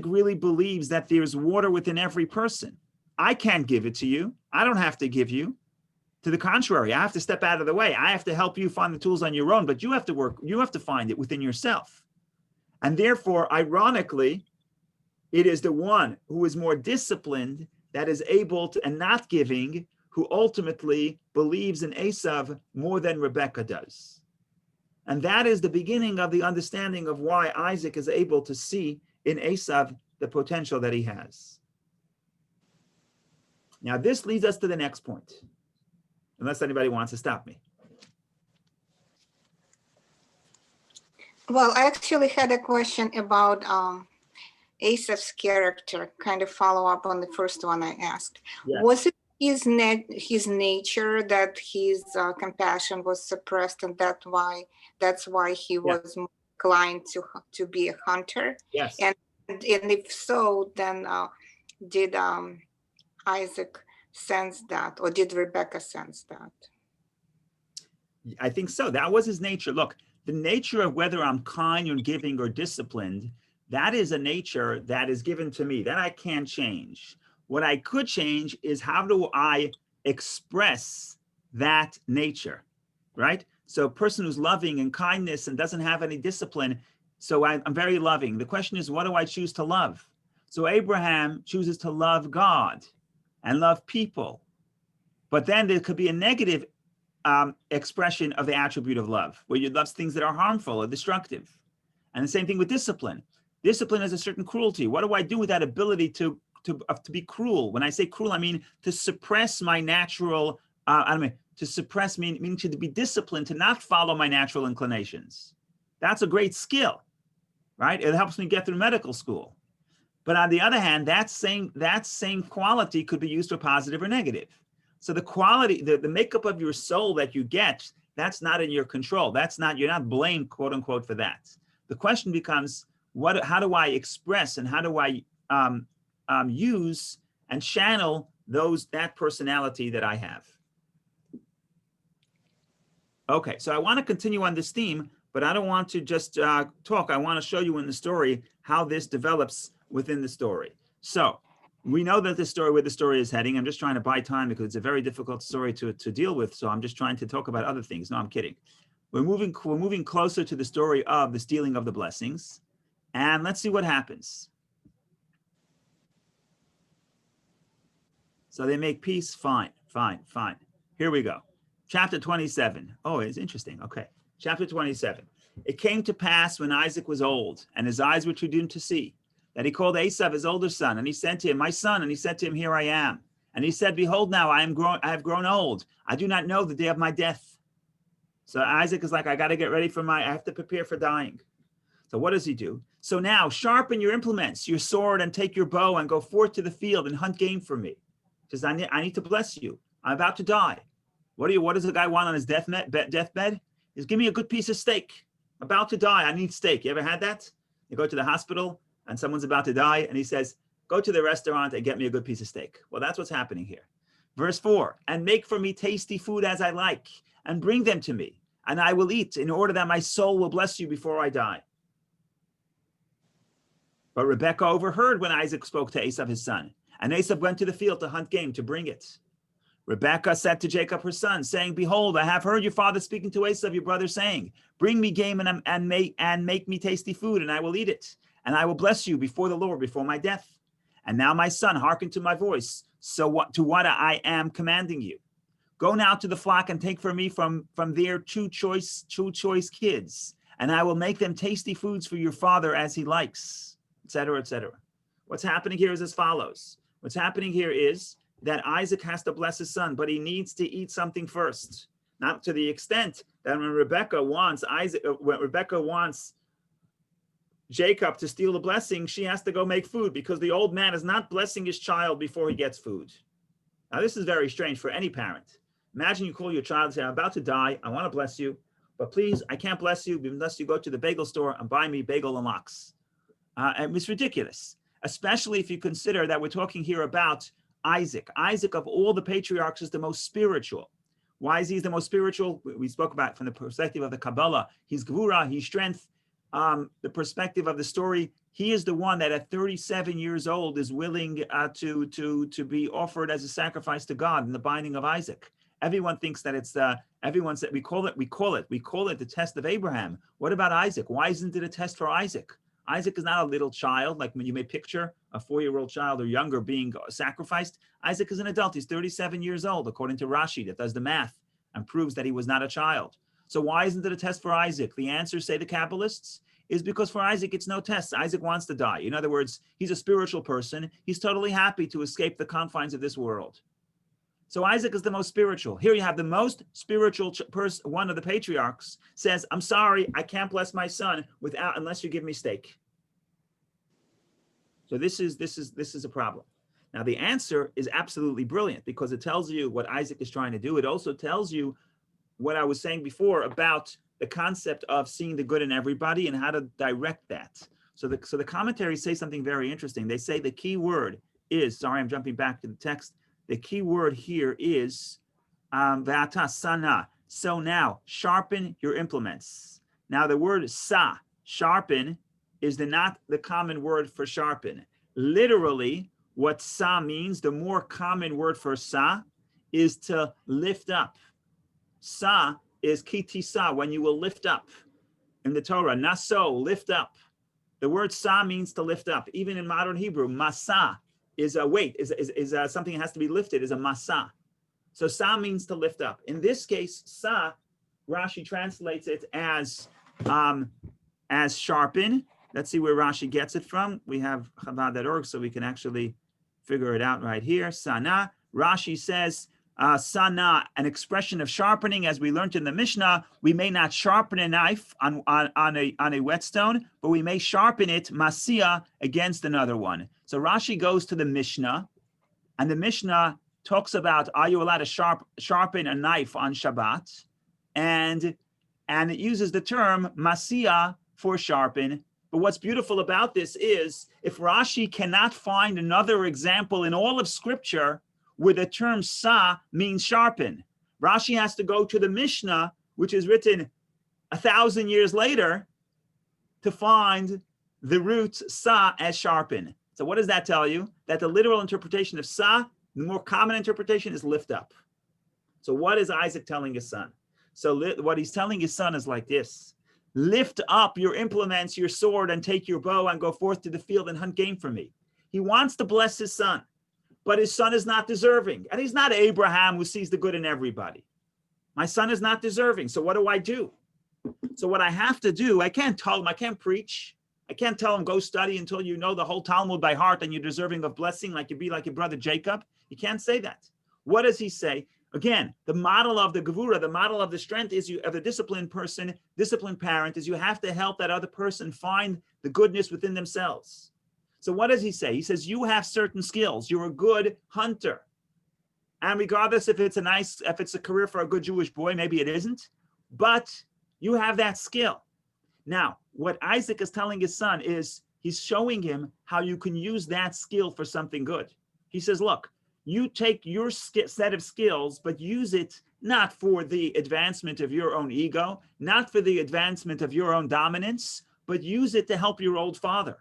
Speaker 1: really believes that there's water within every person, I can't give it to you. I don't have to give you. To the contrary, I have to step out of the way. I have to help you find the tools on your own, but you have to work, you have to find it within yourself. And therefore, ironically, it is the one who is more disciplined that is able to, and not giving, who ultimately believes in Esav more than Rebecca does. And that is the beginning of the understanding of why Isaac is able to see in Esav the potential that he has. Now, this leads us to the next point, unless anybody wants to stop me.
Speaker 4: Well, I actually had a question about Esav's character, kind of follow up on the first one I asked.
Speaker 1: Yes.
Speaker 4: Was it his nature that his compassion was suppressed, and that's why he was inclined to be a hunter?
Speaker 1: Yes.
Speaker 4: And if so, then did Isaac sense that, or did Rebecca sense that?
Speaker 1: I think so. That was his nature. Look, the nature of whether I'm kind or giving or disciplined, that is a nature that is given to me that I can't change. What I could change is how do I express that nature, right? So a person who's loving and kindness and doesn't have any discipline, so I'm very loving. The question is, what do I choose to love? So Abraham chooses to love God and love people. But then there could be a negative expression of the attribute of love, where you love things that are harmful or destructive. And the same thing with discipline. Discipline is a certain cruelty. What do I do with that ability to be cruel? When I say cruel, I mean to suppress my natural, to suppress meaning to be disciplined, to not follow my natural inclinations. That's a great skill, right? It helps me get through medical school. But on the other hand, that same quality could be used for positive or negative. So the quality, the makeup of your soul that you get, that's not in your control. You're not blamed, quote unquote, for that. The question becomes, how do I express and how do I use and channel that personality that I have? Okay, so I want to continue on this theme, but I don't want to just talk. I want to show you in the story how this develops within the story. So we know that where the story is heading. I'm just trying to buy time because it's a very difficult story to deal with. So I'm just trying to talk about other things. No, I'm kidding. We're moving closer to the story of the stealing of the blessings. And let's see what happens. So they make peace. Fine. Here we go. Chapter 27. Oh, it's interesting. Okay. Chapter 27. It came to pass when Isaac was old and his eyes were too dim to see, that he called Esav, his older son, and he said to him, my son, and he said to him, here I am. And he said, behold, now I have grown old. I do not know the day of my death. So Isaac is like, I got to get ready I have to prepare for dying. So what does he do? So now sharpen your implements, your sword, and take your bow and go forth to the field and hunt game for me. He says, I need to bless you. I'm about to die. What does the guy want on his deathbed? Is give me a good piece of steak. I'm about to die. I need steak. You ever had that? You go to the hospital and someone's about to die and he says, go to the restaurant and get me a good piece of steak. Well, that's what's happening here. Verse 4, and make for me tasty food as I like, and bring them to me, and I will eat, in order that my soul will bless you before I die. But Rebekah overheard when Isaac spoke to Esav his son, and Esav went to the field to hunt game to bring it. Rebekah said to Jacob her son, saying, behold, I have heard your father speaking to Esav your brother, saying, bring me game and make me tasty food, and I will eat it, and I will bless you before the Lord before my death. And now, my son, hearken to my voice, to what I am commanding you. Go now to the flock and take for me from there two choice kids, and I will make them tasty foods for your father as he likes, etc., etc. What's happening here is as follows. What's happening here is that Isaac has to bless his son, but he needs to eat something first. Not to the extent that when Rebekah wants Jacob to steal the blessing, she has to go make food, because the old man is not blessing his child before he gets food. Now, this is very strange for any parent. Imagine you call your child and say, I'm about to die. I want to bless you, but please, I can't bless you unless you go to the bagel store and buy me bagel and lox. And it's ridiculous, especially if you consider that we're talking here about Isaac. Isaac, of all the patriarchs, is the most spiritual. Why is he the most spiritual? We spoke about from the perspective of the Kabbalah. He's Gvura, he's strength. The perspective of the story, he is the one that at 37 years old is willing to be offered as a sacrifice to God in the binding of Isaac. Everyone thinks that it's everyone said we call it the test of Abraham. What about Isaac? Why isn't it a test for Isaac? Isaac is not a little child, like when you may picture a 4-year-old child or younger being sacrificed. Isaac is an adult. He's 37 years old, according to Rashi, that does the math and proves that he was not a child. So why isn't it a test for Isaac? The answer, say the Kabbalists, is because for Isaac, it's no test. Isaac wants to die. In other words, he's a spiritual person. He's totally happy to escape the confines of this world. So Isaac is the most spiritual. Here you have the most spiritual person, one of the patriarchs, says, I'm sorry, I can't bless my son unless you give me steak. So this is a problem. Now the answer is absolutely brilliant, because it tells you what Isaac is trying to do. It also tells you what I was saying before about the concept of seeing the good in everybody and how to direct that. So the commentaries say something very interesting. They say the key word is, sorry, I'm jumping back to the text. The key word here is v'ata sana. So now, sharpen your implements. Now the word sa, sharpen, is not the common word for sharpen. Literally, what sa means, the more common word for sa, is to lift up. Sa is kitisa, when you will lift up. In the Torah, naso, lift up. The word sa means to lift up. Even in modern Hebrew, masa is a weight, is something that has to be lifted, is a masa. So sa means to lift up. In this case, sa, Rashi translates it as sharpen. Let's see where Rashi gets it from. We have Chabad.org, so we can actually figure it out right here. Sana. Rashi says, sana, an expression of sharpening, as we learned in the Mishnah. We may not sharpen a knife on a whetstone, but we may sharpen it, masia, against another one. So Rashi goes to the Mishnah, and the Mishnah talks about, are you allowed to sharpen a knife on Shabbat? And it uses the term masia for sharpen. But what's beautiful about this is, if Rashi cannot find another example in all of Scripture where the term sa means sharpen, Rashi has to go to the Mishnah, which is written 1,000 years later, to find the root sa as sharpen. So what does that tell you? That the literal interpretation of sa, the more common interpretation, is lift up. So what is Isaac telling his son? So what he's telling his son is like this: lift up your implements, your sword, and take your bow and go forth to the field and hunt game for me. He wants to bless his son, but his son is not deserving. And he's not Abraham who sees the good in everybody. My son is not deserving. So what do I do? So what I have to do, I can't tell him, I can't preach. I can't tell him, go study until you know the whole Talmud by heart and you're deserving of blessing, like you be like your brother Jacob. You can't say that. What does he say? Again, the model of the gevura, the model of the strength is you, of a disciplined person, disciplined parent, is you have to help that other person find the goodness within themselves. So what does he say? He says, you have certain skills. You're a good hunter. And regardless if it's a career for a good Jewish boy, maybe it isn't, but you have that skill. Now, what Isaac is telling his son is he's showing him how you can use that skill for something good. He says, look, you take your set of skills, but use it not for the advancement of your own ego, not for the advancement of your own dominance, but use it to help your old father.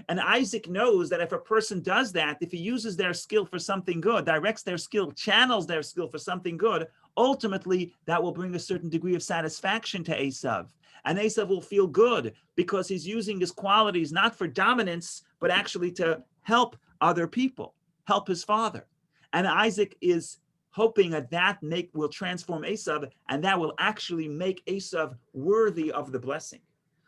Speaker 1: And Isaac knows that if a person does that, if he uses their skill for something good, directs their skill, channels their skill for something good, ultimately that will bring a certain degree of satisfaction to Esav. And Esav will feel good because he's using his qualities not for dominance, but actually to help other people, help his father. And Isaac is hoping that will transform Esav, and that will actually make Esav worthy of the blessing.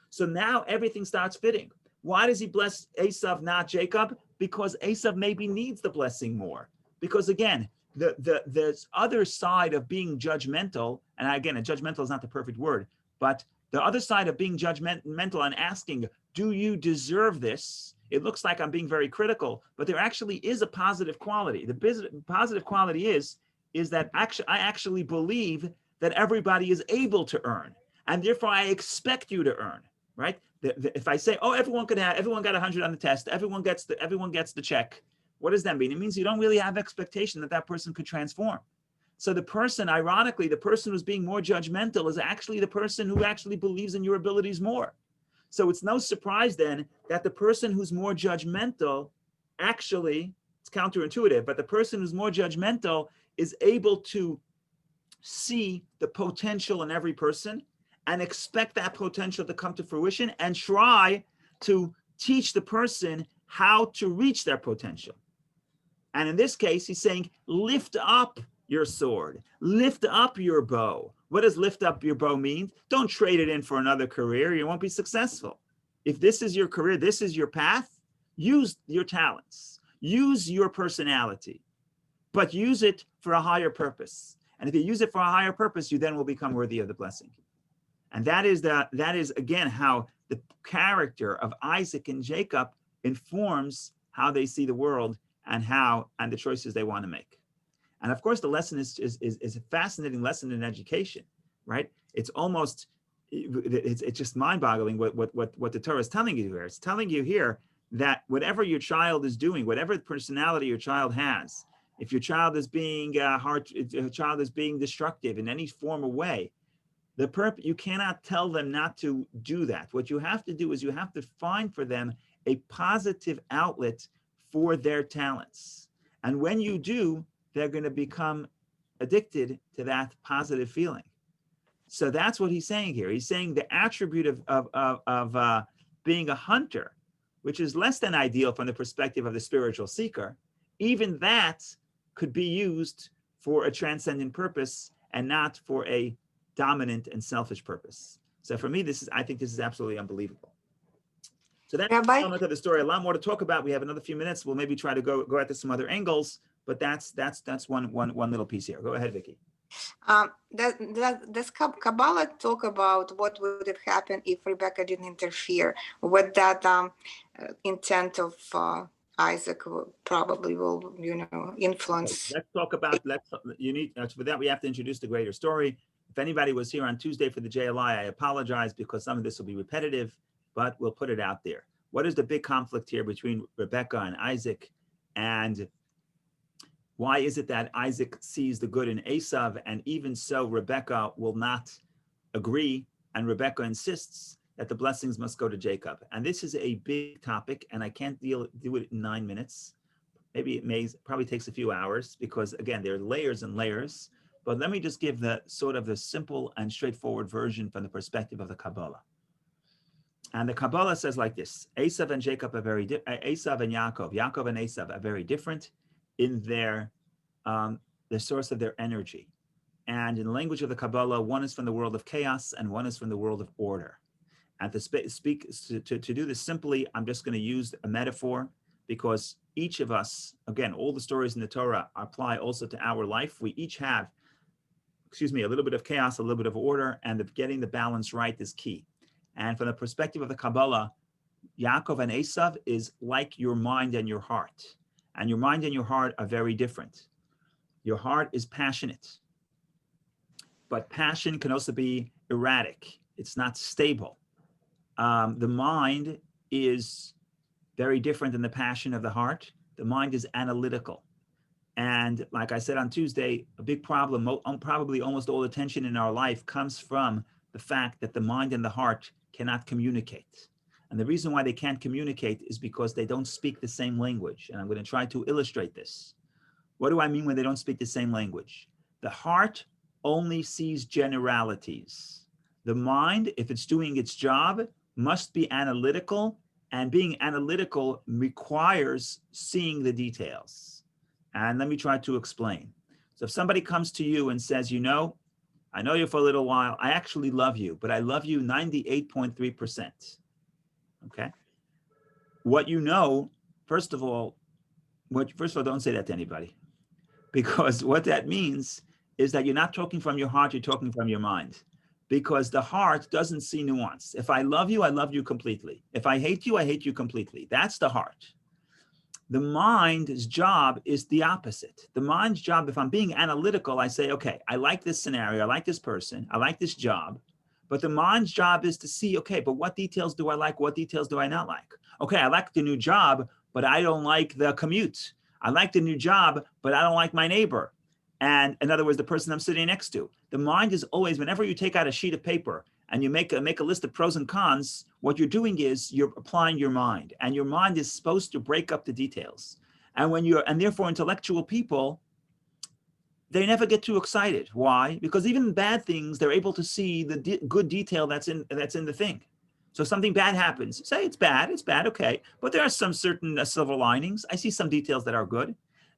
Speaker 1: So now everything starts fitting. Why does he bless Esav, not Jacob? Because Esav maybe needs the blessing more. Because again, the other side of being judgmental, and again, judgmental is not the perfect word, but the other side of being judgmental and asking, do you deserve this? It looks like I'm being very critical, but there actually is a positive quality. The positive quality is that I actually believe that everybody is able to earn, and therefore I expect you to earn, right? If I say, oh, everyone got 100 on the test, everyone gets the check, what does that mean? It means you don't really have expectation that person could transform. So the person, ironically, the person who's being more judgmental is actually the person who actually believes in your abilities more. So it's no surprise then that the person who's more judgmental, actually, it's counterintuitive, but the person who's more judgmental is able to see the potential in every person and expect that potential to come to fruition and try to teach the person how to reach their potential. And in this case, he's saying, lift up your sword, lift up your bow. What does lift up your bow mean? Don't trade it in for another career. You won't be successful. If this is your career, this is your path, use your talents, use your personality, but use it for a higher purpose. And if you use it for a higher purpose, you then will become worthy of the blessing. And that is again how the character of Isaac and Jacob informs how they see the world and the choices they want to make. And of course, the lesson is a fascinating lesson in education, right? It's just mind-boggling what the Torah is telling you here. It's telling you here that whatever your child is doing, whatever personality your child has, if your child is being if your child is being destructive in any form or way, you cannot tell them not to do that. What you have to do is you have to find for them a positive outlet for their talents. And when you do, they're going to become addicted to that positive feeling. So that's what he's saying here. He's saying the attribute of being a hunter, which is less than ideal from the perspective of the spiritual seeker, even that could be used for a transcendent purpose and not for a dominant and selfish purpose. So for me, I think this is absolutely unbelievable. So that's the element of the story. A lot more to talk about. We have another few minutes. We'll maybe try to go at this some other angles, but that's one little piece here. Go ahead, Vicky.
Speaker 4: Does Kabbalah talk about what would have happened if Rebecca didn't interfere? What that intent of Isaac probably will, influence.
Speaker 1: Let's talk about. For that we have to introduce the greater story. If anybody was here on Tuesday for the JLI, I apologize because some of this will be repetitive, but we'll put it out there. What is the big conflict here between Rebecca and Isaac? And why is it that Isaac sees the good in Esav, and even so Rebecca will not agree, and Rebecca insists that the blessings must go to Jacob? And this is a big topic, and I can't do it in 9 minutes. Maybe it probably takes a few hours, because again, there are layers and layers. But let me just give the simple and straightforward version from the perspective of the Kabbalah. And the Kabbalah says like this: Esav and Jacob are very different. Esav and Yaakov and Esav are very different in the source of their energy. And in the language of the Kabbalah, one is from the world of chaos and one is from the world of order. And to do this simply, I'm just going to use a metaphor, because each of us, again, all the stories in the Torah apply also to our life. We each have, a little bit of chaos, a little bit of order, and getting the balance right is key. And from the perspective of the Kabbalah, Yaakov and Esav is like your mind and your heart. And your mind and your heart are very different. Your heart is passionate, but passion can also be erratic. It's not stable. The mind is very different than the passion of the heart. The mind is analytical. And like I said on Tuesday, a big problem, probably almost all the tension in our life comes from the fact that the mind and the heart cannot communicate. And the reason why they can't communicate is because they don't speak the same language. And I'm going to try to illustrate this. What do I mean when they don't speak the same language? The heart only sees generalities. The mind, if it's doing its job, must be analytical, and being analytical requires seeing the details. And let me try to explain. So if somebody comes to you and says, I know you for a little while, I actually love you, but I love you 98.3%. Okay? What you know, first of all, don't say that to anybody, because what that means is that you're not talking from your heart, you're talking from your mind. Because the heart doesn't see nuance. If I love you completely. If I hate you completely. That's the heart. The mind's job is the opposite. The mind's job, if I'm being analytical, I say, okay, I like this scenario, I like this person, I like this job. But the mind's job is to see, okay, but what details do I like? What details do I not like? Okay, I like the new job, but I don't like the commute. I like the new job, but I don't like my neighbor. And in other words, the person I'm sitting next to. The mind is always, whenever you take out a sheet of paper and you make a list of pros and cons, what you're doing is you're applying your mind, and your mind is supposed to break up the details. And therefore intellectual people, they never get too excited. Why? Because even bad things, they're able to see the good detail that's in the thing. So something bad happens, say it's bad, okay. But there are some certain silver linings. I see some details that are good.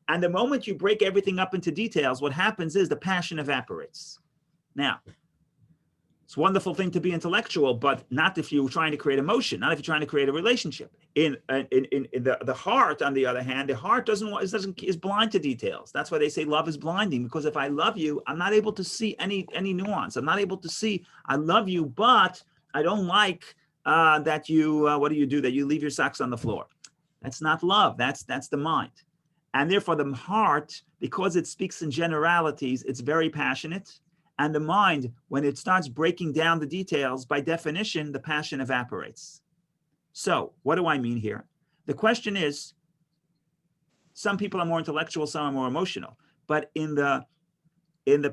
Speaker 1: And the moment you break everything up into details, what happens is the passion evaporates. Now, it's a wonderful thing to be intellectual, but not if you're trying to create emotion, not if you're trying to create a relationship. In the heart, on the other hand, the heart is blind to details. That's why they say love is blinding, because if I love you, I'm not able to see any nuance. I'm not able to see, I love you, but I don't like that you, what do? That you leave your socks on the floor. That's not love. That's the mind. And therefore the heart, because it speaks in generalities, it's very passionate. And the mind, when it starts breaking down the details, by definition, the passion evaporates. So what do I mean here? The question is, some people are more intellectual, some are more emotional. But in the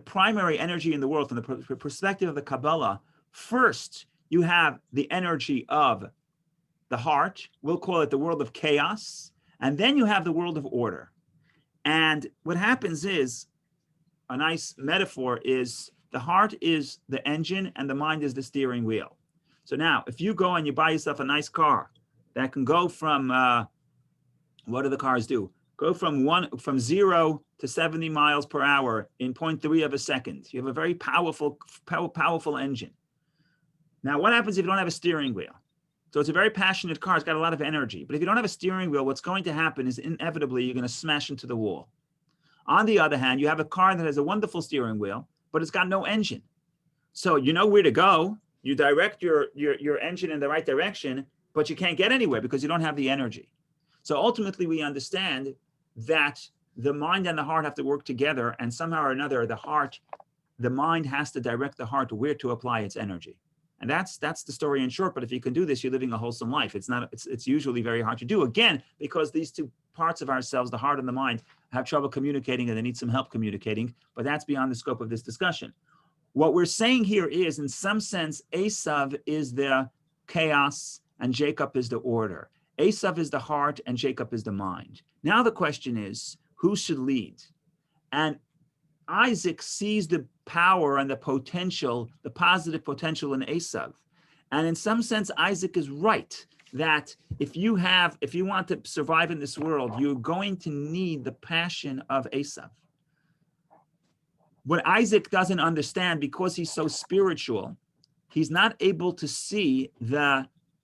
Speaker 1: primary energy in the world, from the perspective of the Kabbalah, first you have the energy of the heart. We'll call it the world of chaos. And then you have the world of order. And what happens is, a nice metaphor is, the heart is the engine and the mind is the steering wheel. So now, if you go and you buy yourself a nice car that can go from, what do the cars do? Go from 0 to 70 miles per hour in 0.3 of a second. You have a very powerful engine. Now, what happens if you don't have a steering wheel? So it's a very passionate car. It's got a lot of energy. But if you don't have a steering wheel, what's going to happen is inevitably you're going to smash into the wall. On the other hand, you have a car that has a wonderful steering wheel, but it's got no engine. So you know where to go. You direct your engine in the right direction, but you can't get anywhere because you don't have the energy. So ultimately, we understand that the mind and the heart have to work together, and somehow or another, the mind has to direct the heart where to apply its energy. And that's the story in short. But if you can do this, you're living a wholesome life. It's usually very hard to do, again, because these two parts of ourselves, the heart and the mind, have trouble communicating, and they need some help communicating. But that's beyond the scope of this discussion. What we're saying here is, in some sense, Esav is the chaos and Jacob is the order. Esav is the heart and Jacob is the mind. Now the question is, who should lead? And Isaac sees the power and the potential, the positive potential in Esav. And in some sense, Isaac is right that if you want to survive in this world, you're going to need the passion of Esav. What Isaac doesn't understand, because he's so spiritual, he's not able to see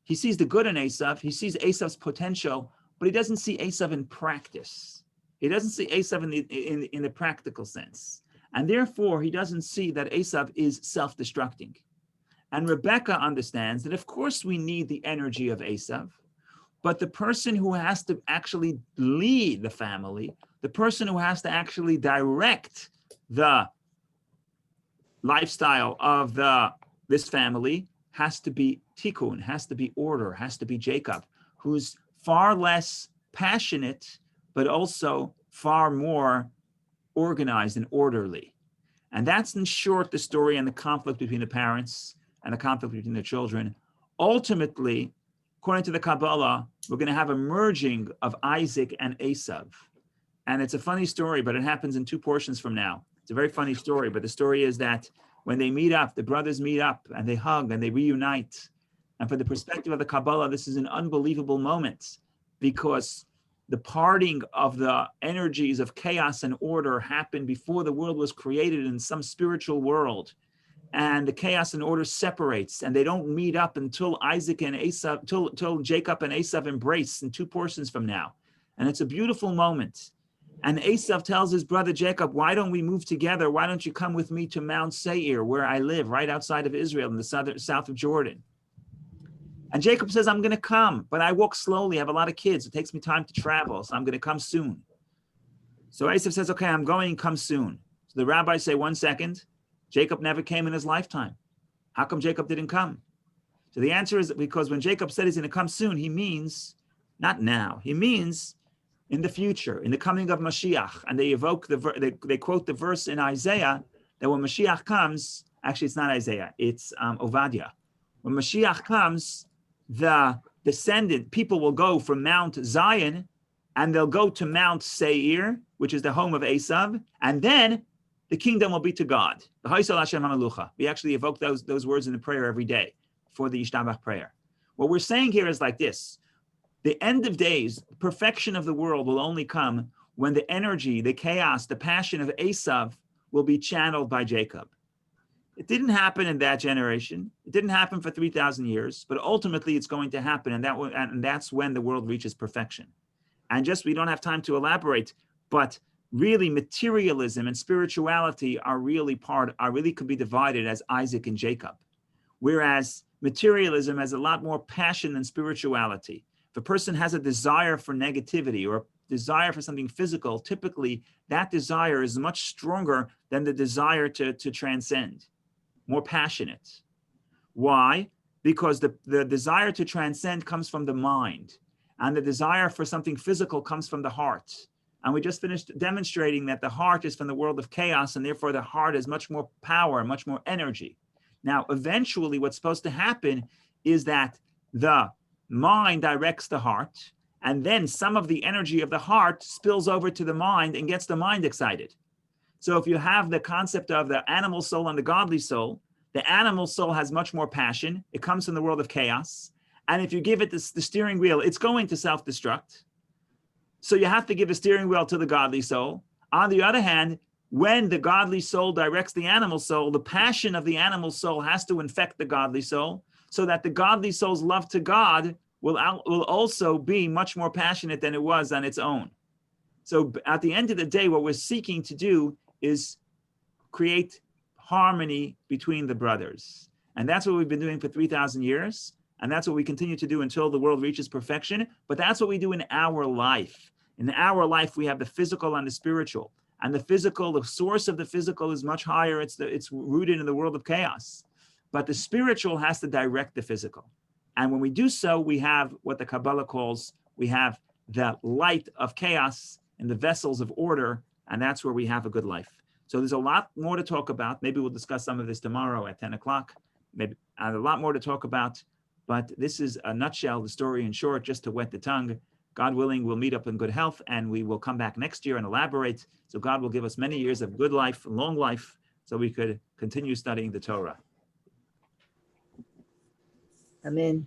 Speaker 1: he sees the good in Esav, he sees Esav's potential, but he doesn't see Esav in practice. He doesn't see Esav in the practical sense. And therefore, he doesn't see that Esav is self-destructing. And Rebecca understands that, of course, we need the energy of Esav, but the person who has to actually lead the family, the person who has to actually direct the lifestyle of this family has to be Tikkun, has to be order, has to be Jacob, who's far less passionate, but also far more organized and orderly. And that's, in short, the story and the conflict between the parents and the conflict between the children. Ultimately, according to the Kabbalah, we're going to have a merging of Isaac and Esav. And it's a funny story, but it happens in 2 portions from now. It's a very funny story, but the story is that when they meet up, the brothers meet up and they hug and they reunite. And from the perspective of the Kabbalah, this is an unbelievable moment, because the parting of the energies of chaos and order happened before the world was created in some spiritual world. And the chaos and order separates, and they don't meet up until Isaac and Esav, till Jacob and Esav embrace in 2 portions from now. And it's a beautiful moment. And Esav tells his brother Jacob, why don't we move together? Why don't you come with me to Mount Seir, where I live, right outside of Israel in the south of Jordan? And Jacob says, I'm going to come, but I walk slowly. I have a lot of kids. It takes me time to travel, so I'm going to come soon. So Esav says, okay, I'm going, come soon. So the rabbis say, 1 second, Jacob never came in his lifetime. How come Jacob didn't come? So the answer is because when Jacob said he's going to come soon, he means not now. He means in the future, in the coming of Mashiach. And they evoke they quote the verse in Isaiah that when Mashiach comes, actually it's not Isaiah, it's Ovadia. When Mashiach comes, the descendant people will go from Mount Zion and they'll go to Mount Seir, which is the home of Esav, and then the kingdom will be to God. We actually evoke those words in the prayer every day for the Yishtabach prayer. What we're saying here is like this. The end of days, perfection of the world will only come when the energy, the chaos, the passion of Esav will be channeled by Jacob. It didn't happen in that generation. It didn't happen for 3,000 years, but ultimately it's going to happen, and that's when the world reaches perfection. And just, we don't have time to elaborate, but really materialism and spirituality really could be divided as Isaac and Jacob. Whereas materialism has a lot more passion than spirituality. If a person has a desire for negativity or a desire for something physical, typically that desire is much stronger than the desire to transcend, more passionate. Why? Because the desire to transcend comes from the mind, and the desire for something physical comes from the heart. And we just finished demonstrating that the heart is from the world of chaos, and therefore the heart has much more power, much more energy. Now, eventually what's supposed to happen is that the mind directs the heart, and then some of the energy of the heart spills over to the mind and gets the mind excited. So if you have the concept of the animal soul and the godly soul, the animal soul has much more passion. It comes from the world of chaos. And if you give it the steering wheel, it's going to self-destruct. So you have to give a steering wheel to the godly soul. On the other hand, when the godly soul directs the animal soul, the passion of the animal soul has to infect the godly soul, so that the godly soul's love to God will also be much more passionate than it was on its own. So at the end of the day, what we're seeking to do is create harmony between the brothers. And that's what we've been doing for 3,000 years. And that's what we continue to do until the world reaches perfection. But that's what we do in our life. In our life, we have the physical and the spiritual. And the physical, the source of the physical is much higher. It's rooted in the world of chaos. But the spiritual has to direct the physical. And when we do so, we have what the Kabbalah calls, we have the light of chaos in the vessels of order, and that's where we have a good life. So there's a lot more to talk about. Maybe we'll discuss some of this tomorrow at 10 o'clock. Maybe a lot more to talk about, but this is a nutshell, the story in short, just to wet the tongue. God willing, we'll meet up in good health, and we will come back next year and elaborate. So God will give us many years of good life, long life, so we could continue studying the Torah.
Speaker 3: Amen.